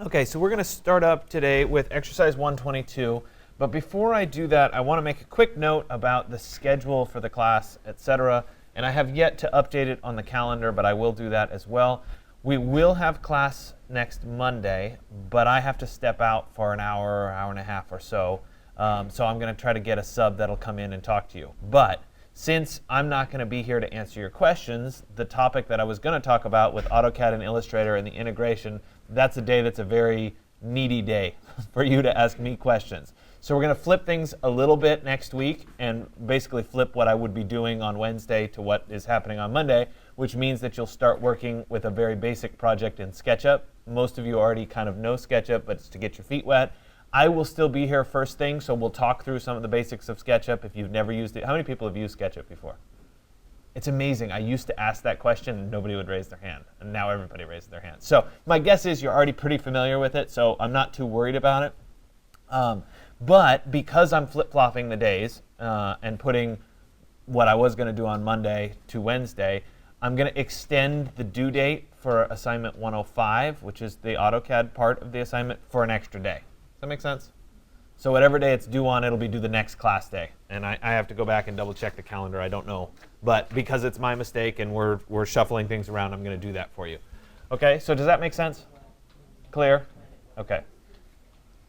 Okay, so we're going to start up today with exercise 122. But before I do that, I want to make a quick note about the schedule for the class, etc. And I have yet to update it on the calendar, but I will do that as well. We will have class next Monday, but I have to step out for an hour, hour and a half or so. So I'm going to try to get a sub that'll come in and talk to you. But since I'm not going to be here to answer your questions, the topic that I was going to talk about with AutoCAD and Illustrator and the integration, that's a day that's a very needy day for you to ask me questions. So we're going to flip things a little bit next week and basically flip what I would be doing on Wednesday to what is happening on Monday, which means that you'll start working with a very basic project in SketchUp. Most of you already kind of know SketchUp, but it's to get your feet wet. I will still be here first thing, so we'll talk through some of the basics of SketchUp if you've never used it. How many people have used SketchUp before? It's amazing. I used to ask that question and nobody would raise their hand, and now everybody raises their hand. So my guess is you're already pretty familiar with it, so I'm not too worried about it. But because I'm flip-flopping the days and putting what I was going to do on Monday to Wednesday, I'm going to extend the due date for assignment 105, which is the AutoCAD part of the assignment, for an extra day. Does that make sense? So whatever day it's due on, it'll be due the next class day. And I have to go back and double check the calendar. I don't know. But because it's my mistake and we're shuffling things around, I'm going to do that for you. Okay, so does that make sense? Clear? Okay.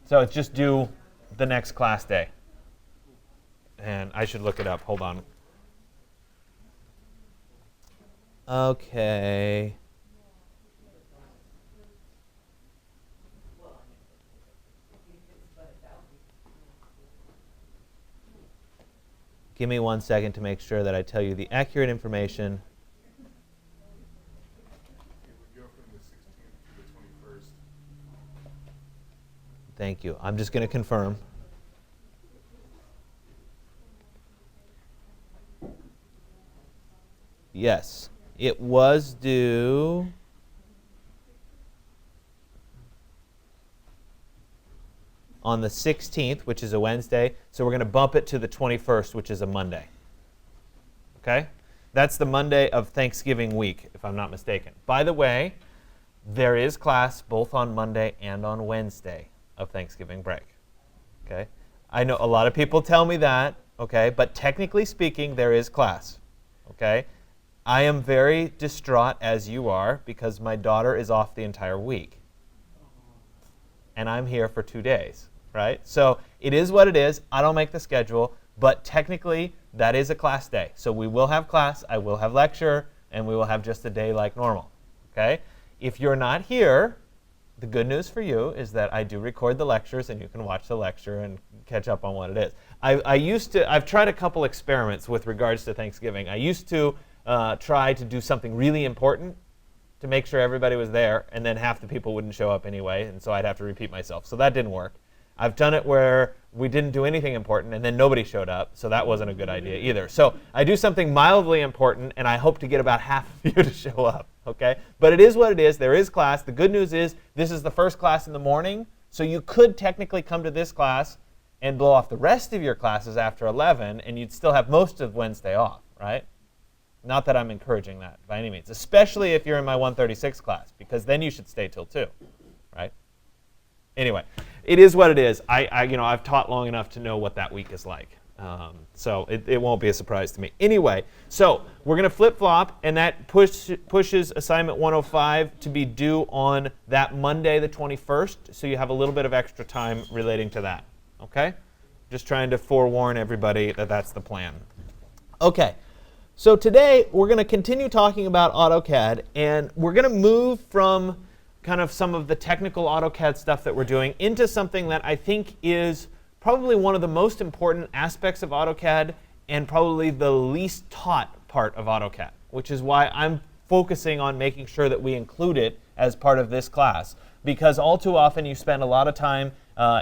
So it's just due the next class day. And I should look it up. Hold on. Okay. Give me 1 second to make sure that I tell you the accurate information. It would go from the 16th to the 21st. Thank you. I'm just going to confirm. Yes, it was due on the 16th, which is a Wednesday. So we're going to bump it to the 21st, which is a Monday. Okay? That's the Monday of Thanksgiving week, if I'm not mistaken. By the way, there is class both on Monday and on Wednesday of Thanksgiving break. Okay? I know a lot of people tell me that, okay? But technically speaking, there is class. Okay? I am very distraught, as you are, because my daughter is off the entire week. And I'm here for 2 days. Right? So it is what it is. I don't make the schedule, but technically that is a class day. So we will have class, I will have lecture, and we will have just a day like normal. Okay? If you're not here, the good news for you is that I do record the lectures and you can watch the lecture and catch up on what it is. I've tried a couple experiments with regards to Thanksgiving. I used to try to do something really important to make sure everybody was there, and then half the people wouldn't show up anyway, and so I'd have to repeat myself. So that didn't work. I've done it where we didn't do anything important and then nobody showed up, so that wasn't a good idea either. So I do something mildly important and I hope to get about half of you to show up, okay? But it is what it is. There is class. The good news is this is the first class in the morning, so you could technically come to this class and blow off the rest of your classes after 11 and you'd still have most of Wednesday off, right? Not that I'm encouraging that by any means, especially if you're in my 136 class, because then you should stay till 2, right? Anyway, it is what it is. I've taught long enough to know what that week is like. So it won't be a surprise to me. Anyway, so we're going to flip-flop, and that pushes assignment 105 to be due on that Monday, the 21st, so you have a little bit of extra time relating to that. Okay? Just trying to forewarn everybody that that's the plan. Okay, so today we're going to continue talking about AutoCAD, and we're going to move from kind of some of the technical AutoCAD stuff that we're doing into something that I think is probably one of the most important aspects of AutoCAD and probably the least taught part of AutoCAD, which is why I'm focusing on making sure that we include it as part of this class. Because all too often you spend a lot of time,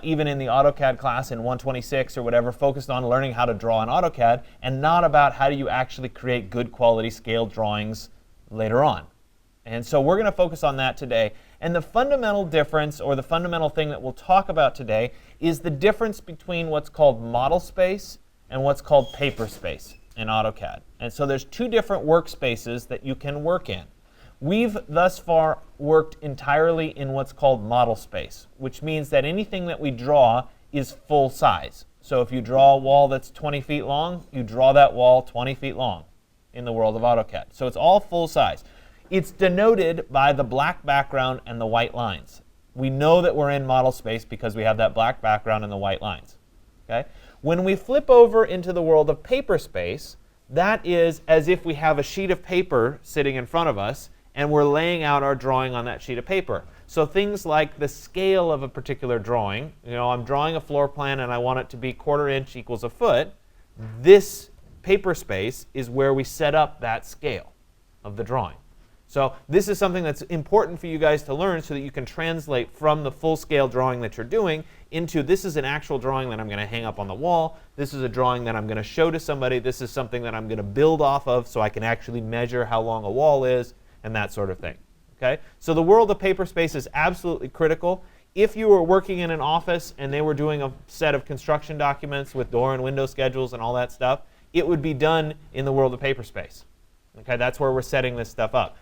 even in the AutoCAD class in 126 or whatever, focused on learning how to draw in AutoCAD and not about how do you actually create good quality scaled drawings later on. And so we're going to focus on that today. And the fundamental difference, or the fundamental thing that we'll talk about today, is the difference between what's called Modelspace and what's called Paperspace in AutoCAD. And so there's two different workspaces that you can work in. We've thus far worked entirely in what's called Modelspace, which means that anything that we draw is full size. So if you draw a wall that's 20 feet long, you draw that wall 20 feet long in the world of AutoCAD. So it's all full size. It's denoted by the black background and the white lines. We know that we're in Modelspace because we have that black background and the white lines. Okay? When we flip over into the world of Paperspace, that is as if we have a sheet of paper sitting in front of us and we're laying out our drawing on that sheet of paper. So things like the scale of a particular drawing, I'm drawing a floor plan and I want it to be 1/4 inch equals a foot. This Paperspace is where we set up that scale of the drawing. So this is something that's important for you guys to learn so that you can translate from the full-scale drawing that you're doing into this is an actual drawing that I'm going to hang up on the wall. This is a drawing that I'm going to show to somebody. This is something that I'm going to build off of so I can actually measure how long a wall is and that sort of thing. Okay? So the world of Paperspace is absolutely critical. If you were working in an office and they were doing a set of construction documents with door and window schedules and all that stuff, it would be done in the world of Paperspace. Okay? That's where we're setting this stuff up.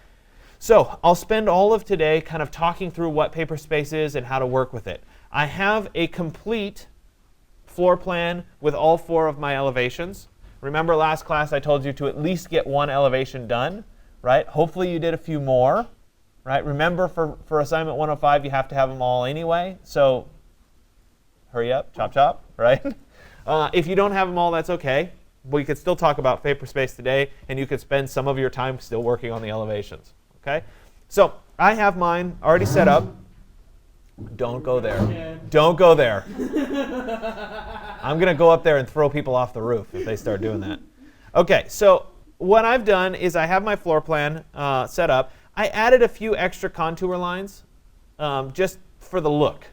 So I'll spend all of today kind of talking through what Paperspace is and how to work with it. I have a complete floor plan with all 4 of my elevations. Remember last class I told you to at least get 1 elevation done, right? Hopefully you did a few more, right? Remember for assignment 105 you have to have them all anyway, so hurry up, chop chop, right? If you don't have them all, that's okay. We could still talk about Paperspace today and you could spend some of your time still working on the elevations. Okay, so I have mine already set up. Don't go there. Don't go there. I'm going to go up there and throw people off the roof if they start doing that. Okay, so what I've done is I have my floor plan set up. I added a few extra contour lines just for the look.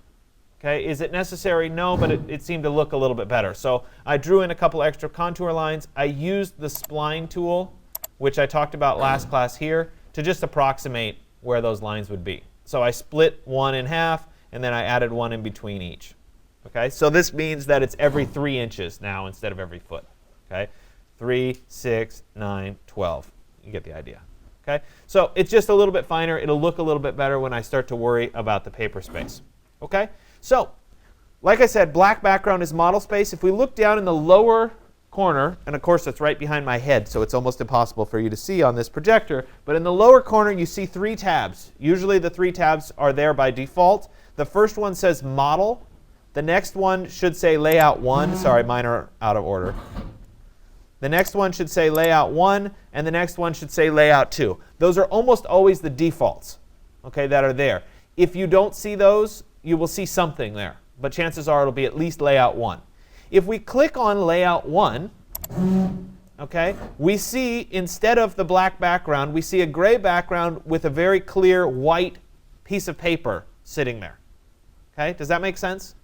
Okay, is it necessary? No, but it seemed to look a little bit better. So I drew in a couple extra contour lines. I used the spline tool, which I talked about last class here, to just approximate where those lines would be. So I split one in half, and then I added one in between each. Okay, so this means that it's every 3 inches now instead of every foot. Okay, 3, 6, 9, 12. You get the idea. Okay, so it's just a little bit finer. It'll look a little bit better when I start to worry about the Paperspace. Okay, so like I said, black background is Modelspace. If we look down in the lower corner, and of course that's right behind my head, so it's almost impossible for you to see on this projector, but in the lower corner you see 3 tabs. Usually the 3 tabs are there by default. The first one says Model. The next one should say Layout 1. Sorry, mine are out of order. The next one should say Layout 1, and the next one should say Layout 2. Those are almost always the defaults, okay, that are there. If you don't see those, you will see something there, but chances are it'll be at least Layout 1. If we click on Layout 1, okay, we see instead of the black background, we see a gray background with a very clear white piece of paper sitting there. Okay, does that make sense?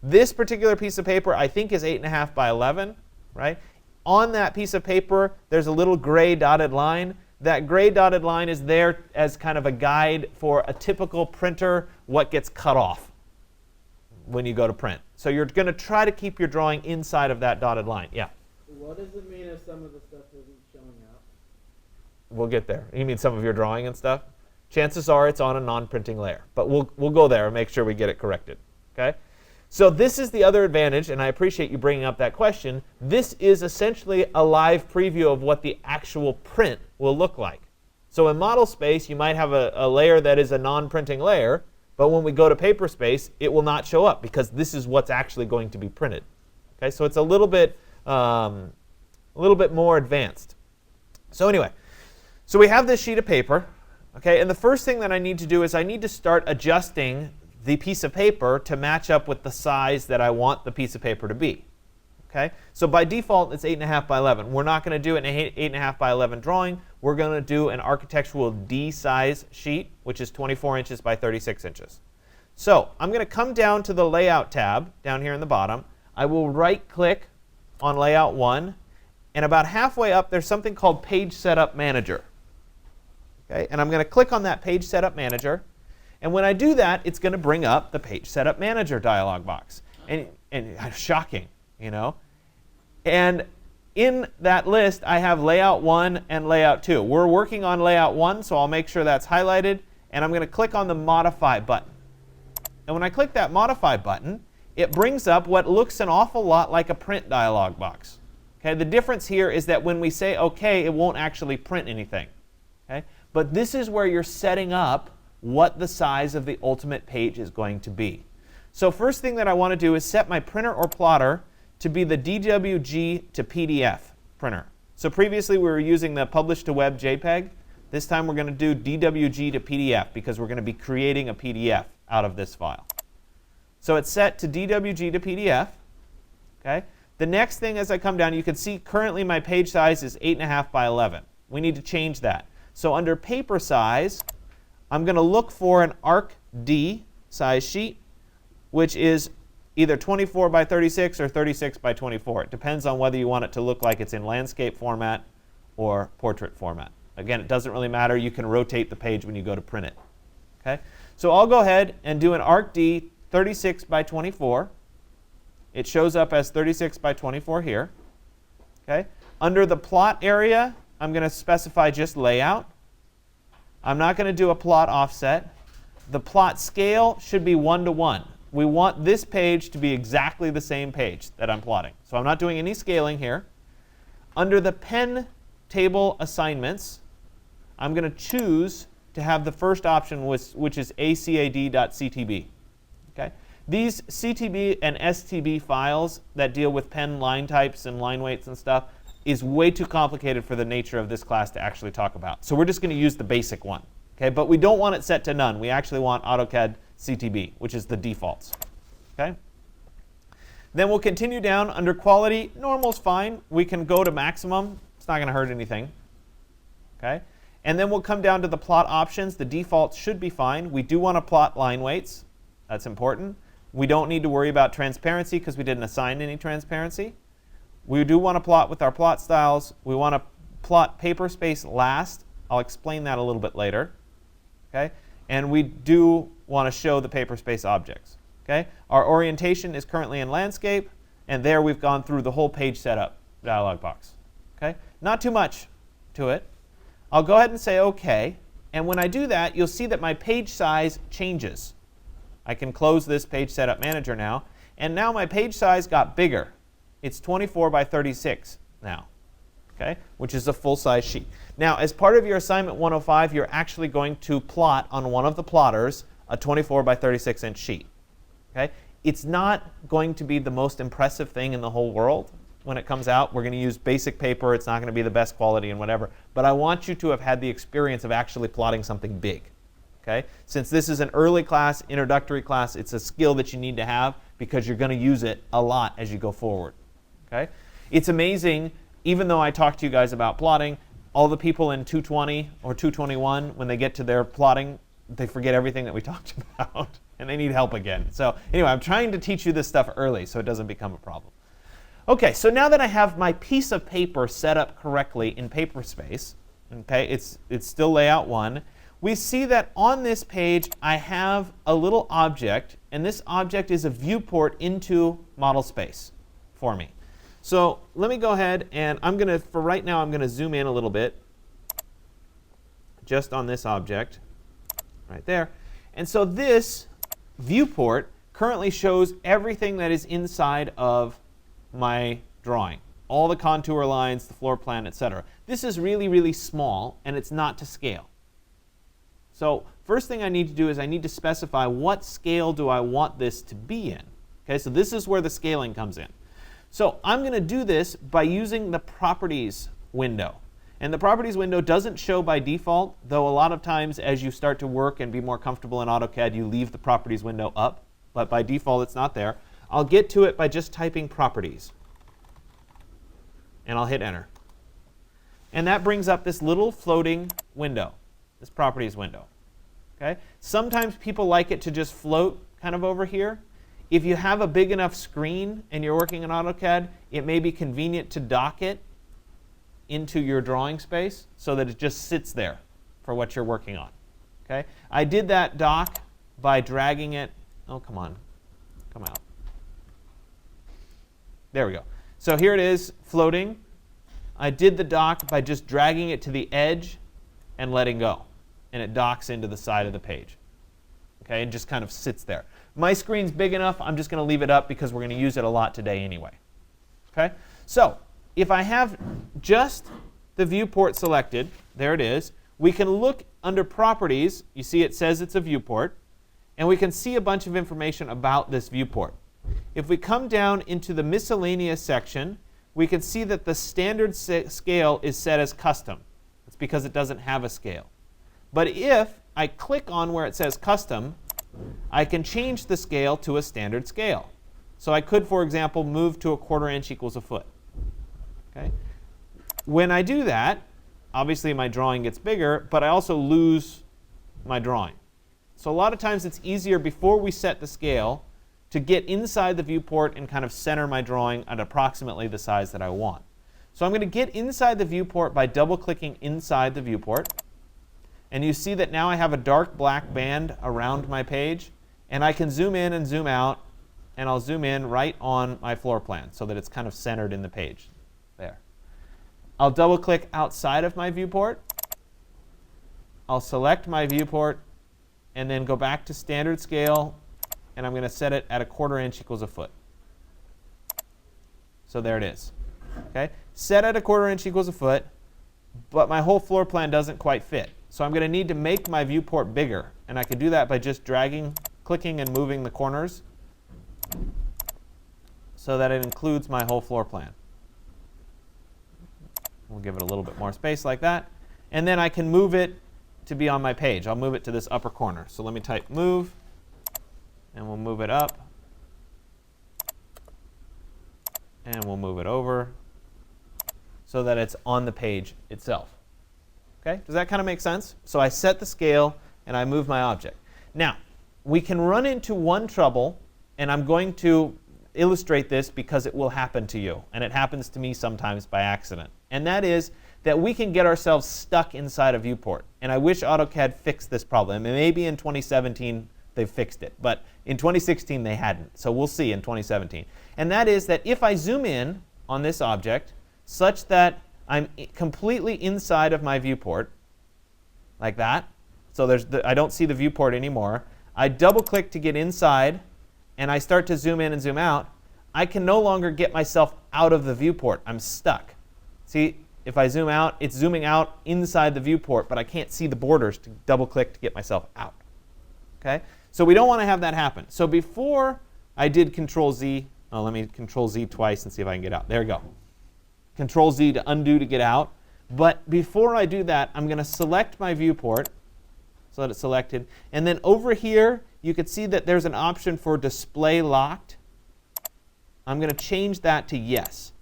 This particular piece of paper I think is 8.5 by 11, right? On that piece of paper, there's a little gray dotted line. That gray dotted line is there as kind of a guide for a typical printer, what gets cut off when you go to print. So you're going to try to keep your drawing inside of that dotted line. Yeah? What does it mean if some of the stuff isn't showing up? We'll get there. You mean some of your drawing and stuff? Chances are it's on a non-printing layer. But we'll go there and make sure we get it corrected. Okay? So this is the other advantage, and I appreciate you bringing up that question. This is essentially a live preview of what the actual print will look like. So in Modelspace, you might have a layer that is a non-printing layer, but when we go to Paperspace, it will not show up because this is what's actually going to be printed. Okay, so it's a little bit more advanced. So anyway, so we have this sheet of paper. Okay, and the first thing that I need to do is I need to start adjusting the piece of paper to match up with the size that I want the piece of paper to be. Okay, so by default it's 8.5 by 11. We're not going to do an 8.5 by 11 drawing. We're going to do an architectural D size sheet, which is 24 inches by 36 inches. So I'm going to come down to the Layout tab down here in the bottom. I will right-click on Layout 1, and about halfway up there's something called Page Setup Manager. Okay, and I'm going to click on that Page Setup Manager, and when I do that, it's going to bring up the Page Setup Manager dialog box. And shocking, you know. And in that list, I have layout 1 and layout 2. We're working on layout 1, so I'll make sure that's highlighted. And I'm going to click on the Modify button. And when I click that Modify button, it brings up what looks an awful lot like a print dialog box. Okay? The difference here is that when we say OK, it won't actually print anything. Okay? But this is where you're setting up what the size of the ultimate page is going to be. So first thing that I want to do is set my printer or plotter to be the DWG to PDF printer. So previously we were using the publish to web JPEG. This time we're going to do DWG to PDF because we're going to be creating a PDF out of this file. So it's set to DWG to PDF. Okay? The next thing as I come down, you can see currently my page size is 8.5 by 11. We need to change that. So under paper size, I'm going to look for an ArcD size sheet, which is either 24 by 36 or 36 by 24. It depends on whether you want it to look like it's in landscape format or portrait format. Again, it doesn't really matter. You can rotate the page when you go to print it. Okay? So I'll go ahead and do an ArcD 36 by 24. It shows up as 36 by 24 here. Okay? Under the plot area, I'm going to specify just layout. I'm not going to do a plot offset. The plot scale should be 1:1. We want this page to be exactly the same page that I'm plotting. So I'm not doing any scaling here. Under the pen table assignments, I'm going to choose to have the first option, which is acad.ctb. Okay? These CTB and STB files that deal with pen line types and line weights and stuff is way too complicated for the nature of this class to actually talk about. So we're just going to use the basic one. Okay? But we don't want it set to none. We actually want AutoCAD CTB, which is the defaults. Okay? Then we'll continue down under quality. Normal's fine. We can go to maximum. It's not going to hurt anything. Okay? And then we'll come down to the plot options. The defaults should be fine. We do want to plot line weights. That's important. We don't need to worry about transparency because we didn't assign any transparency. We do want to plot with our plot styles. We want to plot Paperspace last. I'll explain that a little bit later. Okay? And we do want to show the Paperspace objects. Okay? Our orientation is currently in landscape, and there we've gone through the whole page setup dialog box. Okay? Not too much to it. I'll go ahead and say OK, and when I do that, you'll see that my page size changes. I can close this page setup manager now, and now my page size got bigger. It's 24 by 36 now. Okay? Which is a full-size sheet. Now, as part of your assignment 105, you're actually going to plot on one of the plotters a 24 by 36 inch sheet. Okay? It's not going to be the most impressive thing in the whole world when it comes out. We're going to use basic paper. It's not going to be the best quality and whatever. But I want you to have had the experience of actually plotting something big. Okay? Since this is an early class, introductory class, it's a skill that you need to have because you're going to use it a lot as you go forward. Okay? It's amazing. Even though I talked to you guys about plotting, all the people in 220 or 221, when they get to their plotting, they forget everything that we talked about, and they need help again. So anyway, I'm trying to teach you this stuff early so it doesn't become a problem. OK, so now that I have my piece of paper set up correctly in Paperspace, okay, it's still layout 1, we see that on this page I have a little object, and this object is a viewport into Modelspace for me. So let me go ahead and for right now, I'm going to zoom in a little bit just on this object right there. And so this viewport currently shows everything that is inside of my drawing. All the contour lines, the floor plan, etc. This is really, really small, and it's not to scale. So first thing I need to do is I need to specify what scale do I want this to be in. Okay, so this is where the scaling comes in. So I'm going to do this by using the Properties window. And the Properties window doesn't show by default, though a lot of times as you start to work and be more comfortable in AutoCAD, you leave the Properties window up. But by default, it's not there. I'll get to it by just typing Properties. And I'll hit Enter. And that brings up this little floating window, this Properties window. Okay? Sometimes people like it to just float kind of over here. If you have a big enough screen and you're working in AutoCAD, it may be convenient to dock it into your drawing space so that it just sits there for what you're working on. Okay? I did that dock by dragging it. Oh, come on. Come out. There we go. So here it is floating. I did the dock by just dragging it to the edge and letting go. And it docks into the side of the page. Okay, and just kind of sits there. My screen's big enough, I'm just going to leave it up because we're going to use it a lot today anyway. Okay, so if I have just the viewport selected, there it is, we can look under Properties. You see it says it's a viewport. And we can see a bunch of information about this viewport. If we come down into the Miscellaneous section, we can see that the standard scale is set as Custom. It's because it doesn't have a scale. But if I click on where it says Custom, I can change the scale to a standard scale. So I could, for example, move to 1/4 inch equals a foot. Okay? When I do that, obviously my drawing gets bigger, but I also lose my drawing. So a lot of times it's easier before we set the scale to get inside the viewport and kind of center my drawing at approximately the size that I want. So I'm going to get inside the viewport by double-clicking inside the viewport. And you see that now I have a dark black band around my page. And I can zoom in and zoom out. And I'll zoom in right on my floor plan so that it's kind of centered in the page. There. I'll double-click outside of my viewport. I'll select my viewport. And then go back to standard scale. And I'm going to set it at 1/4 inch equals a foot. So there it is. Okay? Set at 1/4 inch equals a foot. But my whole floor plan doesn't quite fit. So I'm going to need to make my viewport bigger. And I can do that by just dragging, clicking, and moving the corners so that it includes my whole floor plan. We'll give it a little bit more space like that. And then I can move it to be on my page. I'll move it to this upper corner. So let me type move, and we'll move it up. And we'll move it over so that it's on the page itself. Okay? Does that kind of make sense? So I set the scale, and I move my object. Now, we can run into one trouble, and I'm going to illustrate this because it will happen to you. And it happens to me sometimes by accident. And that is that we can get ourselves stuck inside a viewport. And I wish AutoCAD fixed this problem. And maybe in 2017 they fixed it. But in 2016 they hadn't. So we'll see in 2017. And that is that if I zoom in on this object such that I'm completely inside of my viewport, like that, so I don't see the viewport anymore, I double-click to get inside, and I start to zoom in and zoom out, I can no longer get myself out of the viewport. I'm stuck. See, if I zoom out, it's zooming out inside the viewport, but I can't see the borders to double-click to get myself out. Okay? So we don't want to have that happen. So before I did Control-Z, let me Control-Z twice and see if I can get out. There we go. Control-Z to undo to get out. But before I do that, I'm going to select my viewport so that it's selected. And then over here, you can see that there's an option for Display Locked. I'm going to change that to Yes.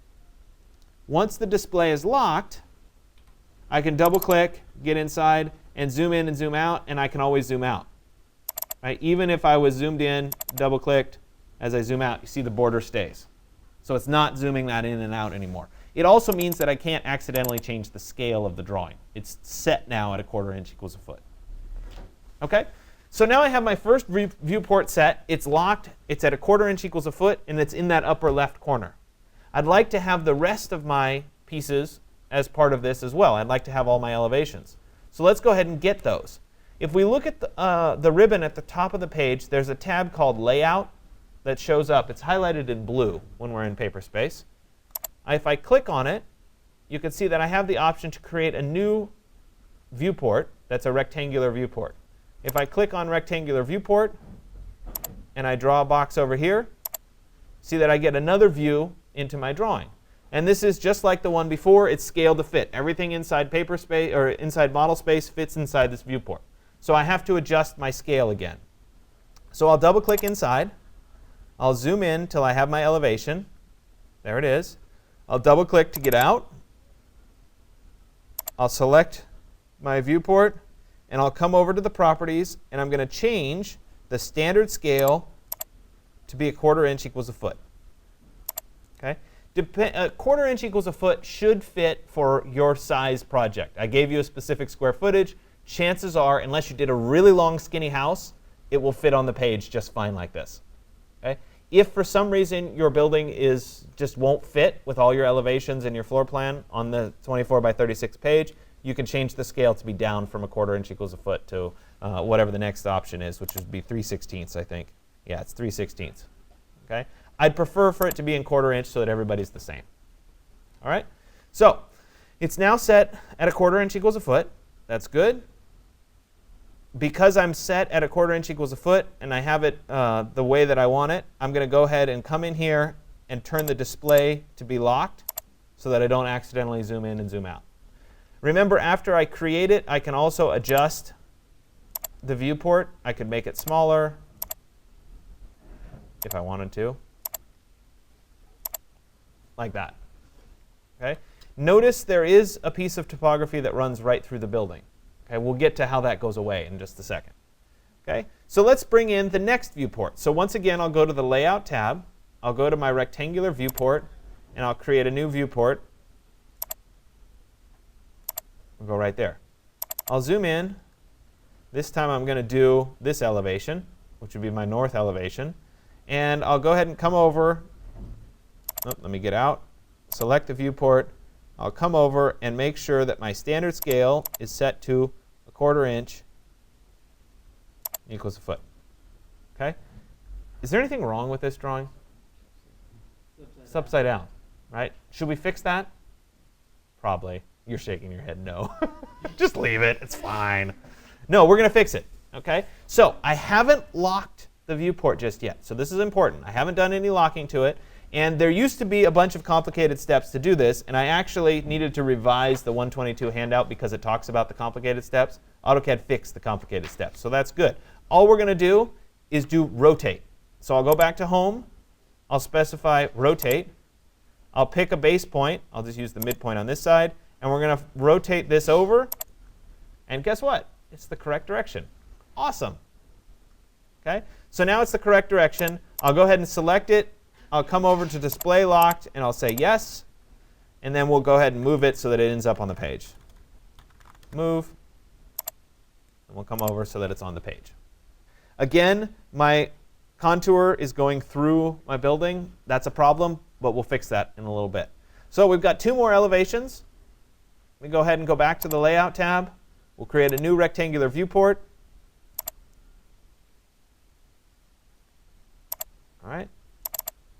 Once the display is locked, I can double-click, get inside, and zoom in and zoom out, and I can always zoom out. Right? Even if I was zoomed in, double-clicked, as I zoom out, you see the border stays. So it's not zooming that in and out anymore. It also means that I can't accidentally change the scale of the drawing. It's set now at 1/4 inch equals a foot. Okay? So now I have my first viewport set. It's locked. It's at 1/4 inch equals a foot, and it's in that upper left corner. I'd like to have the rest of my pieces as part of this as well. I'd like to have all my elevations. So let's go ahead and get those. If we look at the ribbon at the top of the page, there's a tab called Layout that shows up. It's highlighted in blue when we're in Paperspace. If I click on it, you can see that I have the option to create a new viewport that's a rectangular viewport. If I click on Rectangular Viewport and I draw a box over here, see that I get another view into my drawing. And this is just like the one before. It's scaled to fit. Everything inside Paperspace or inside Modelspace fits inside this viewport. So I have to adjust my scale again. So I'll double-click inside. I'll zoom in till I have my elevation. There it is. I'll double-click to get out. I'll select my viewport, and I'll come over to the properties, and I'm going to change the standard scale to be 1/4 inch equals a foot. Okay? 1/4 inch equals a foot should fit for your size project. I gave you a specific square footage. Chances are, unless you did a really long, skinny house, it will fit on the page just fine like this. Okay? If for some reason your building just won't fit with all your elevations and your floor plan on the 24 by 36 page, you can change the scale to be down from 1/4 inch equals a foot to whatever the next option is, which would be 3/16, I think. Yeah, it's 3/16. Okay? I'd prefer for it to be in 1/4 inch so that everybody's the same. All right? So it's now set at 1/4 inch equals a foot. That's good. Because I'm set at 1/4 inch equals a foot and I have it the way that I want it, I'm going to go ahead and come in here and turn the display to be locked so that I don't accidentally zoom in and zoom out. Remember, after I create it, I can also adjust the viewport. I could make it smaller if I wanted to, like that. Okay? Notice there is a piece of topography that runs right through the building. Okay, we'll get to how that goes away in just a second. Okay, so let's bring in the next viewport. So once again, I'll go to the Layout tab. I'll go to my rectangular viewport, and I'll create a new viewport. I'll go right there. I'll zoom in. This time I'm going to do this elevation, which would be my north elevation. And I'll go ahead and come over. Oh, let me get out. Select the viewport. I'll come over and make sure that my standard scale is set to 1/4 inch equals a foot. Okay? Is there anything wrong with this drawing? It's upside down, right? Should we fix that? Probably. You're shaking your head no. Just leave it. It's fine. No, we're going to fix it. Okay? So I haven't locked the viewport just yet. So this is important. I haven't done any locking to it. And there used to be a bunch of complicated steps to do this, and I actually needed to revise the 122 handout because it talks about the complicated steps. AutoCAD fixed the complicated steps, so that's good. All we're going to do is do rotate. So I'll go back to Home. I'll specify rotate. I'll pick a base point. I'll just use the midpoint on this side, and we're going to rotate this over. And guess what? It's the correct direction. Awesome. Okay? So now it's the correct direction. I'll go ahead and select it. I'll come over to display locked and I'll say yes, and then we'll go ahead and move it so that it ends up on the page. Move, and we'll come over so that it's on the page. Again, my contour is going through my building. That's a problem, but we'll fix that in a little bit. So we've got 2 more elevations. We go ahead and go back to the Layout tab. We'll create a new rectangular viewport. All right.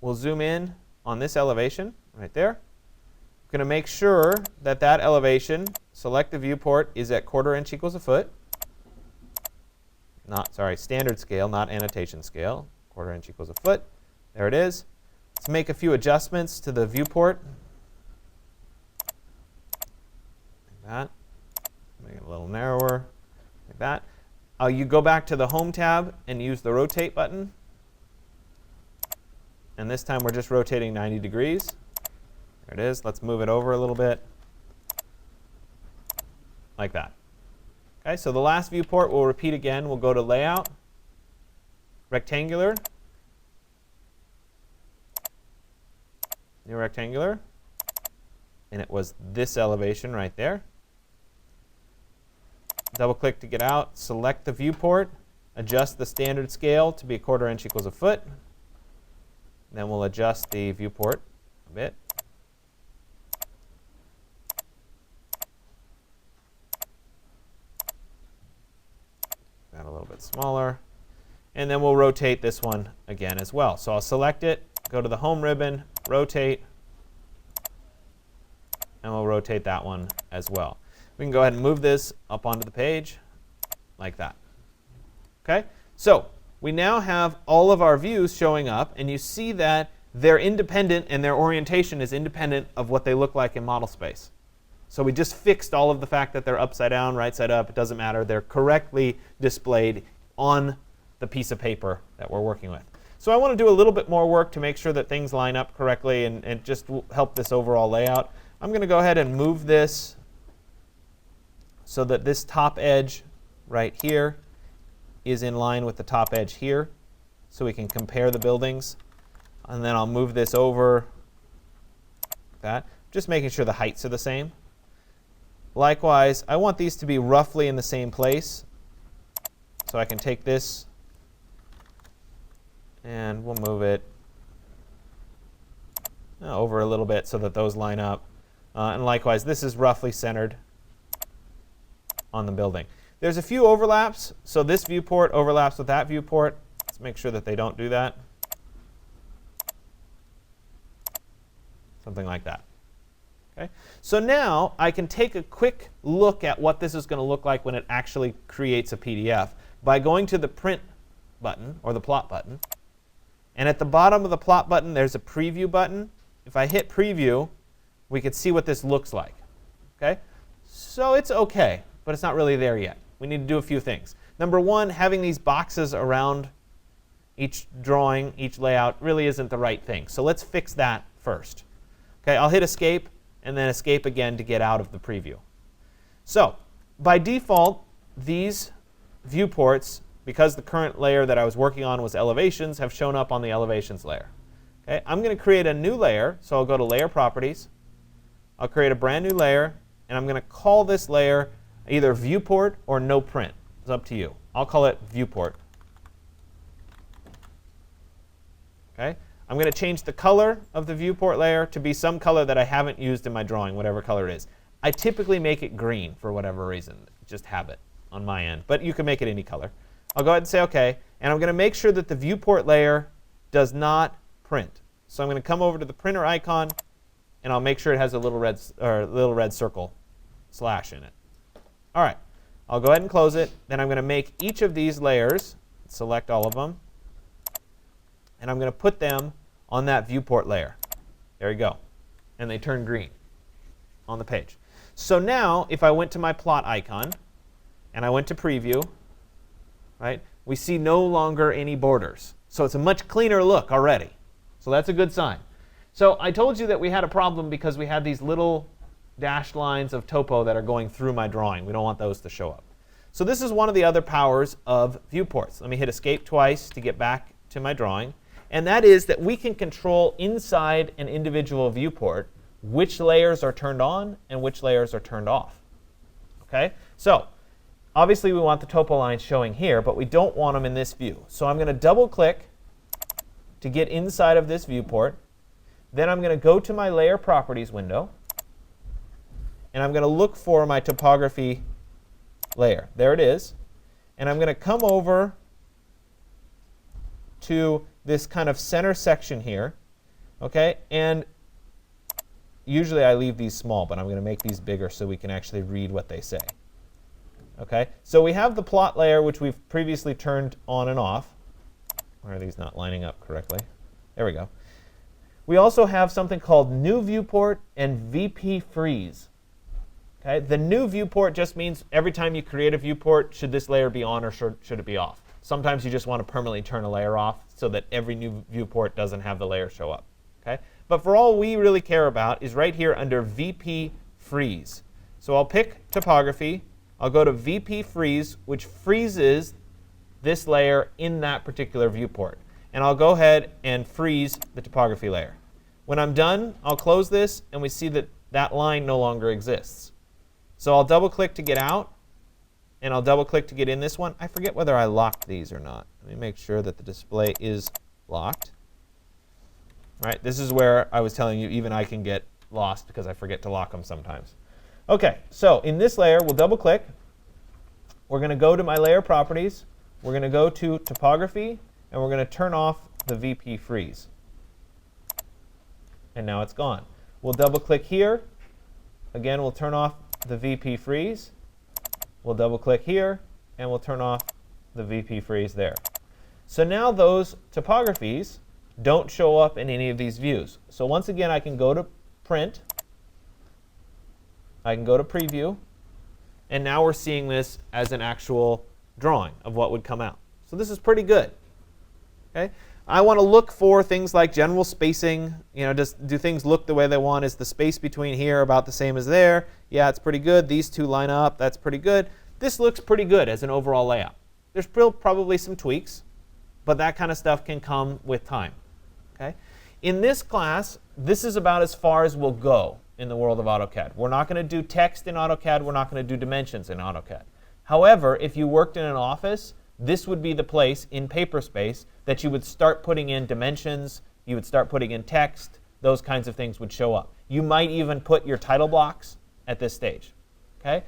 We'll zoom in on this elevation right there. I'm going to make sure that that elevation, select the viewport, is at 1/4 inch equals a foot. Standard scale, not annotation scale. 1/4 inch equals a foot. There it is. Let's make a few adjustments to the viewport. Like that. Make it a little narrower. Like that. You go back to the Home tab and use the Rotate button. And this time we're just rotating 90 degrees. There it is. Let's move it over a little bit. Like that. Okay, so the last viewport we'll repeat again. We'll go to Layout, Rectangular, New Rectangular. And it was this elevation right there. Double click to get out. Select the viewport. Adjust the standard scale to be 1/4 inch equals a foot. Then we'll adjust the viewport a bit. That a little bit smaller. And then we'll rotate this one again as well. So I'll select it, go to the Home ribbon, rotate, and we'll rotate that one as well. We can go ahead and move this up onto the page like that. Okay? So we now have all of our views showing up, and you see that they're independent and their orientation is independent of what they look like in Modelspace. So we just fixed all of the fact that they're upside down, right side up. It doesn't matter. They're correctly displayed on the piece of paper that we're working with. So I want to do a little bit more work to make sure that things line up correctly and just help this overall layout. I'm going to go ahead and move this so that this top edge right here is in line with the top edge here, so we can compare the buildings. And then I'll move this over like that, just making sure the heights are the same. Likewise, I want these to be roughly in the same place, so I can take this and we'll move it over a little bit so that those line up. And likewise, this is roughly centered on the building. There's a few overlaps. So this viewport overlaps with that viewport. Let's make sure that they don't do that. Something like that. Okay? So now I can take a quick look at what this is going to look like when it actually creates a PDF by going to the print button or the plot button. And at the bottom of the plot button, there's a preview button. If I hit preview, we can see what this looks like. Okay? So it's OK, but it's not really there yet. We need to do a few things. Number one, having these boxes around each drawing, each layout, really isn't the right thing. So let's fix that first. Okay, I'll hit escape and then escape again to get out of the preview. So by default, these viewports, because the current layer that I was working on was elevations, have shown up on the elevations layer. Okay, I'm going to create a new layer. So I'll go to Layer Properties. I'll create a brand new layer. And I'm going to call this layer either Viewport or No Print. It's up to you. I'll call it Viewport. Okay. I'm going to change the color of the viewport layer to be some color that I haven't used in my drawing, whatever color it is. I typically make it green for whatever reason, just habit on my end. But you can make it any color. I'll go ahead and say OK. And I'm going to make sure that the viewport layer does not print. So I'm going to come over to the printer icon, and I'll make sure it has a little red circle slash in it. All right. I'll go ahead and close it. Then I'm going to make each of these layers, select all of them, and I'm going to put them on that viewport layer. There you go. And they turn green on the page. So now, if I went to my plot icon, and I went to preview, right, we see no longer any borders. So it's a much cleaner look already. So that's a good sign. So I told you that we had a problem because we had these little dashed lines of topo that are going through my drawing. We don't want those to show up. So this is one of the other powers of viewports. Let me hit escape twice to get back to my drawing. And that is that we can control inside an individual viewport which layers are turned on and which layers are turned off. Okay? So obviously we want the topo lines showing here, but we don't want them in this view. So I'm going to double click to get inside of this viewport. Then I'm going to go to my Layer Properties window, and I'm going to look for my topography layer. There it is. And I'm going to come over to this kind of center section here. Okay? And usually I leave these small, but I'm going to make these bigger so we can actually read what they say. Okay? So we have the plot layer, which we've previously turned on and off. Why are these not lining up correctly? There we go. We also have something called New Viewport and VP Freeze. Okay? The new viewport just means every time you create a viewport, should this layer be on or should it be off? Sometimes you just want to permanently turn a layer off so that every new viewport doesn't have the layer show up. Okay? But for all we really care about is right here under VP Freeze. So I'll pick Topography. I'll go to VP Freeze, which freezes this layer in that particular viewport. And I'll go ahead and freeze the topography layer. When I'm done, I'll close this, and we see that that line no longer exists. So I'll double-click to get out, and I'll double-click to get in this one. I forget whether I locked these or not. Let me make sure that the display is locked. All right, this is where I was telling you even I can get lost because I forget to lock them sometimes. OK, so in this layer, we'll double-click. We're going to go to my Layer Properties. We're going to go to Topography, and we're going to turn off the VP Freeze. And now it's gone. We'll double-click here. Again, we'll turn off the VP Freeze. We'll double-click here, and we'll turn off the VP Freeze there. So now those topographies don't show up in any of these views. So once again, I can go to Print. I can go to Preview. And now we're seeing this as an actual drawing of what would come out. So this is pretty good. Okay? I want to look for things like general spacing. You know, do things look the way they want? Is the space between here about the same as there? Yeah, it's pretty good. These two line up. That's pretty good. This looks pretty good as an overall layout. There's still probably some tweaks, but that kind of stuff can come with time. Okay? In this class, this is about as far as we'll go in the world of AutoCAD. We're not going to do text in AutoCAD. We're not going to do dimensions in AutoCAD. However, if you worked in an office, this would be the place in Paperspace that you would start putting in dimensions, you would start putting in text, those kinds of things would show up. You might even put your title blocks at this stage. Okay?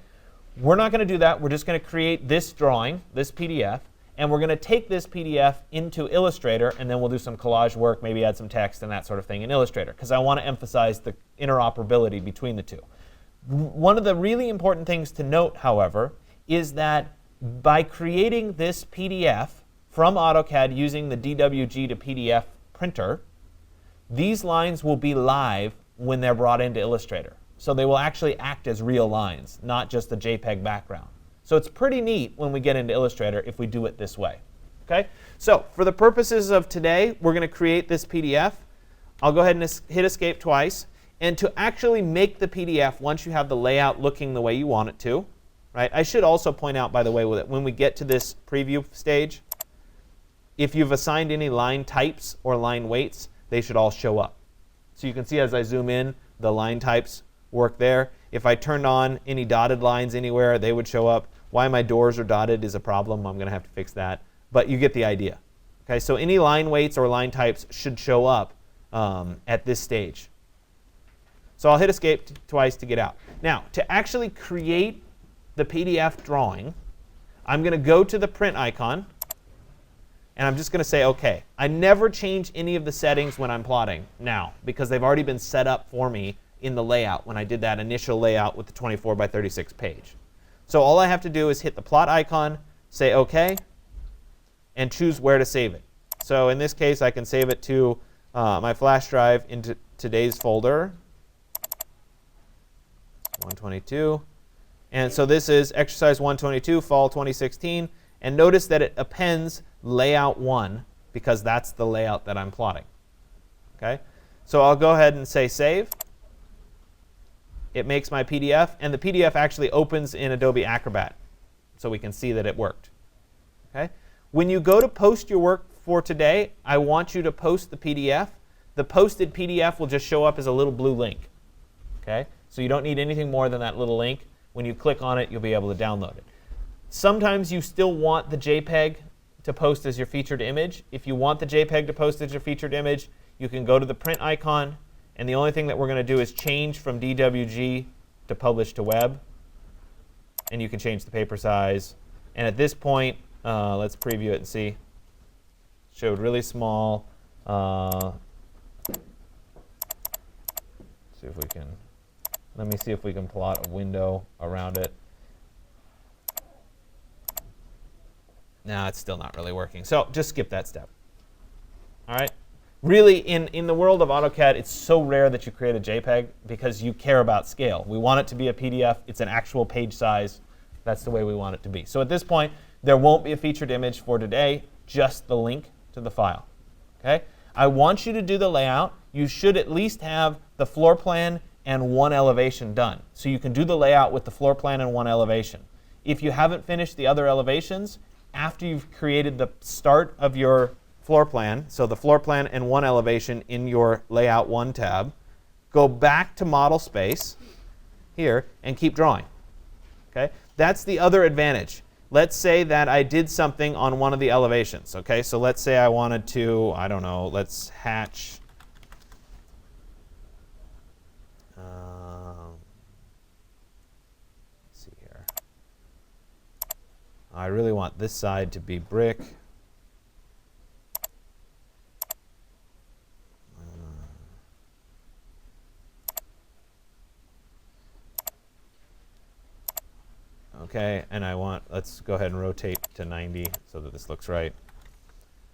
We're not going to do that. We're just going to create this drawing, this PDF, and we're going to take this PDF into Illustrator, and then we'll do some collage work, maybe add some text and that sort of thing in Illustrator, because I want to emphasize the interoperability between the two. One of the really important things to note, however, is that by creating this PDF from AutoCAD using the DWG to PDF printer, these lines will be live when they're brought into Illustrator. So they will actually act as real lines, not just the JPEG background. So it's pretty neat when we get into Illustrator if we do it this way. Okay? So for the purposes of today, we're going to create this PDF. I'll go ahead and hit Escape twice. And to actually make the PDF, once you have the layout looking the way you want it to, right? I should also point out, by the way, that when we get to this preview stage, if you've assigned any line types or line weights, they should all show up. So you can see as I zoom in, the line types work there. If I turned on any dotted lines anywhere, they would show up. Why my doors are dotted is a problem. I'm going to have to fix that. But you get the idea. Okay, so any line weights or line types should show up at this stage. So I'll hit Escape twice to get out. Now, to actually create the PDF drawing, I'm going to go to the print icon, and I'm just going to say OK. I never change any of the settings when I'm plotting now, because they've already been set up for me in the layout when I did that initial layout with the 24 by 36 page. So all I have to do is hit the plot icon, say OK, and choose where to save it. So in this case, I can save it to my flash drive into today's folder, 122. And so this is exercise 122, fall 2016. And notice that it appends layout 1 because that's the layout that I'm plotting. Okay? So I'll go ahead and say save. It makes my PDF, and the PDF actually opens in Adobe Acrobat, so we can see that it worked. Okay? When you go to post your work for today, I want you to post the PDF. The posted PDF will just show up as a little blue link. Okay? So you don't need anything more than that little link. When you click on it, you'll be able to download it. Sometimes you still want the JPEG to post as your featured image. If you want the JPEG to post as your featured image, you can go to the print icon, and the only thing that we're going to do is change from DWG to publish to web. And you can change the paper size. And at this point, let's preview it and see. Showed really small. See if we can. Let me see if we can plot a window around it. No, it's still not really working. So just skip that step. All right? Really, in the world of AutoCAD, it's so rare that you create a JPEG because you care about scale. We want it to be a PDF. It's an actual page size. That's the way we want it to be. So at this point, there won't be a featured image for today, just the link to the file. Okay? I want you to do the layout. You should at least have the floor plan and one elevation done. So you can do the layout with the floor plan and one elevation. If you haven't finished the other elevations, after you've created the start of your floor plan, so the floor plan and one elevation in your Layout 1 tab, go back to Modelspace here and keep drawing. Okay? That's the other advantage. Let's say that I did something on one of the elevations. Okay? So let's say I wanted to, I don't know, let's hatch. Let's see here. I really want this side to be brick. Okay, and I want, let's go ahead and rotate to 90 so that this looks right.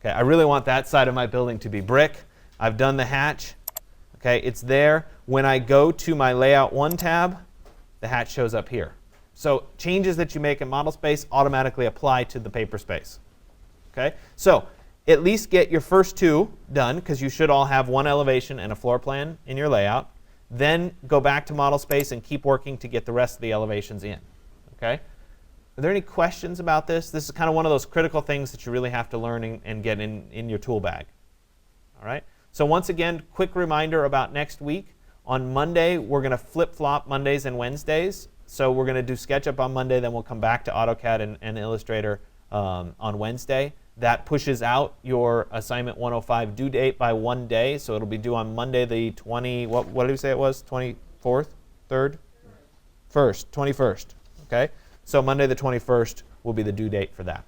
Okay, I really want that side of my building to be brick. I've done the hatch. Okay, it's there. When I go to my Layout 1 tab, the hatch shows up here. So changes that you make in Modelspace automatically apply to the Paperspace. Okay, so at least get your first two done, because you should all have one elevation and a floor plan in your layout. Then go back to Modelspace and keep working to get the rest of the elevations in. Okay? Are there any questions about this? This is kind of one of those critical things that you really have to learn and get in your tool bag. All right? So once again, quick reminder about next week. On Monday, we're going to flip-flop Mondays and Wednesdays. So we're going to do SketchUp on Monday, then we'll come back to AutoCAD and Illustrator on Wednesday. That pushes out your assignment 105 due date by 1 day, so it'll be due on Monday the 20, what did we say it was? 24th? 3rd? 1st, 21st, okay? So Monday the 21st will be the due date for that.